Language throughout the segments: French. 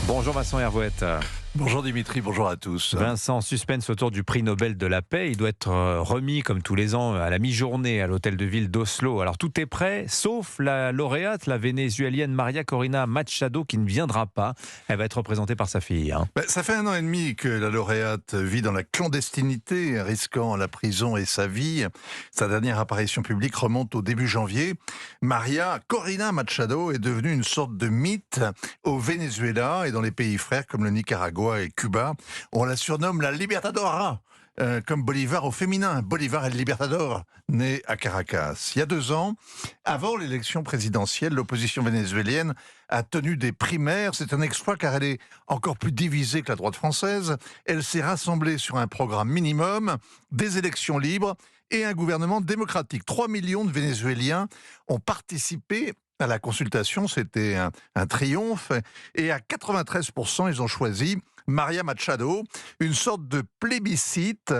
Bonjour Vincent Hervouette. Bonjour Dimitri, bonjour à tous. Vincent, suspense autour du prix Nobel de la paix. Il doit être remis, comme tous les ans, à la mi-journée à l'hôtel de ville d'Oslo. Alors tout est prêt, sauf la lauréate, la vénézuélienne Maria Corina Machado, qui ne viendra pas. Elle va être représentée par sa fille. Ça fait 1 an et demi que la lauréate vit dans la clandestinité, risquant la prison et sa vie. Sa dernière apparition publique remonte au début janvier. Maria Corina Machado est devenue une sorte de mythe au Venezuela et dans les pays frères comme le Nicaragua et Cuba. On la surnomme la Libertadora, comme Bolivar au féminin. Bolivar el Libertador, né à Caracas. Il y a 2 ans, avant l'élection présidentielle, l'opposition vénézuélienne a tenu des primaires. C'est un exploit car elle est encore plus divisée que la droite française. Elle s'est rassemblée sur un programme minimum, des élections libres et un gouvernement démocratique. 3 millions de Vénézuéliens ont participé à la consultation, c'était un triomphe. Et à 93%, ils ont choisi Maria Machado, une sorte de plébiscite.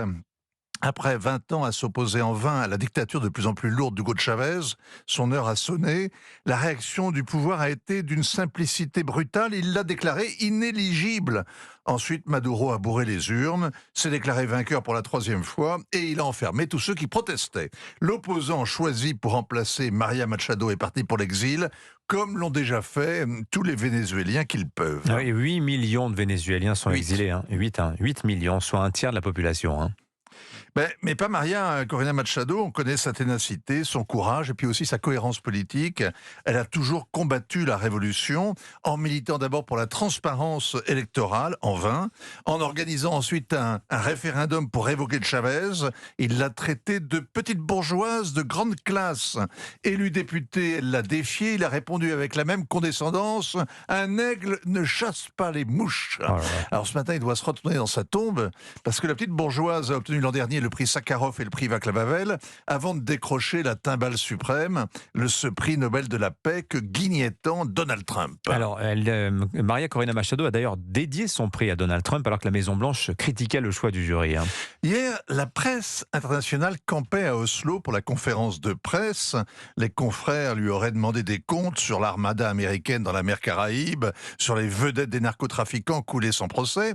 Après 20 ans à s'opposer en vain à la dictature de plus en plus lourde d'Hugo Chavez, son heure a sonné. La réaction du pouvoir a été d'une simplicité brutale. Il l'a déclaré inéligible. Ensuite, Maduro a bourré les urnes, s'est déclaré vainqueur pour la 3e fois et il a enfermé tous ceux qui protestaient. L'opposant choisi pour remplacer Maria Machado est parti pour l'exil, comme l'ont déjà fait tous les Vénézuéliens qu'ils peuvent. Oui, 8 millions de Vénézuéliens sont 8. exilés. 8 millions, soit un tiers de la population. Mais pas Maria Corina Machado. On connaît sa ténacité, son courage et puis aussi sa cohérence politique. Elle a toujours combattu la révolution en militant d'abord pour la transparence électorale, en vain, en organisant ensuite un référendum pour révoquer Chavez. Il l'a traitée de petite bourgeoise de grande classe. Élu député, elle l'a défié. Il a répondu avec la même condescendance: un aigle ne chasse pas les mouches. Oh là là. Alors ce matin, il doit se retourner dans sa tombe parce que la petite bourgeoise a obtenu l'an dernier le prix Sakharov et le prix Václav Havel avant de décrocher la timbale suprême, ce prix Nobel de la paix que guignait tant Donald Trump. Alors, Maria Corina Machado a d'ailleurs dédié son prix à Donald Trump alors que la Maison-Blanche critiquait le choix du jury. Hier, la presse internationale campait à Oslo pour la conférence de presse. Les confrères lui auraient demandé des comptes sur l'armada américaine dans la mer Caraïbe, sur les vedettes des narcotrafiquants coulés sans procès.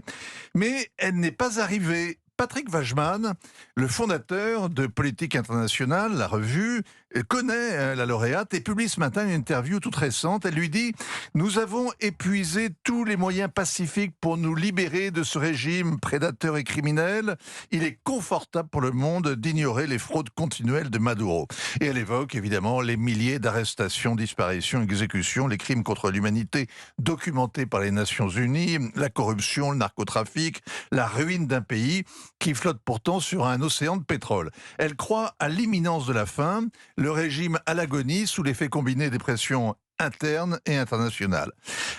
Mais elle n'est pas arrivée. Patrick Wajman, le fondateur de Politique Internationale, la revue, connaît la lauréate et publie ce matin une interview toute récente. Elle lui dit: nous avons épuisé tous les moyens pacifiques pour nous libérer de ce régime prédateur et criminel. Il est confortable pour le monde d'ignorer les fraudes continuelles de Maduro. Et elle évoque évidemment les milliers d'arrestations, disparitions, exécutions, les crimes contre l'humanité documentés par les Nations Unies, la corruption, le narcotrafic, la ruine d'un pays qui flotte pourtant sur un océan de pétrole. Elle croit à l'imminence de la fin, le régime à l'agonie sous l'effet combiné des pressions internes et internationales.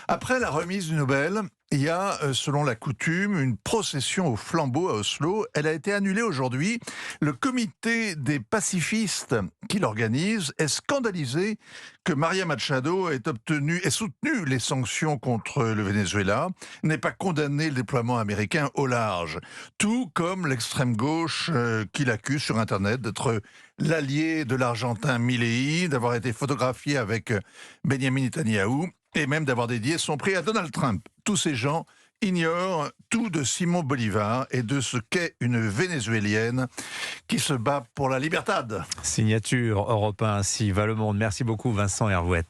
Après la remise du Nobel, il y a, selon la coutume, une procession au flambeau à Oslo. Elle a été annulée aujourd'hui. Le comité des pacifistes qui l'organise est scandalisé que Maria Machado ait soutenu les sanctions contre le Venezuela, n'ait pas condamné le déploiement américain au large. Tout comme l'extrême gauche qui l'accuse sur Internet d'être l'allié de l'Argentin Milei, d'avoir été photographié avec Benjamin Netanyahou et même d'avoir dédié son prix à Donald Trump. Tous ces gens ignorent tout de Simon Bolivar et de ce qu'est une Vénézuélienne qui se bat pour la libertad. Signature Europe 1, ainsi va le monde. Merci beaucoup Vincent Hervouette.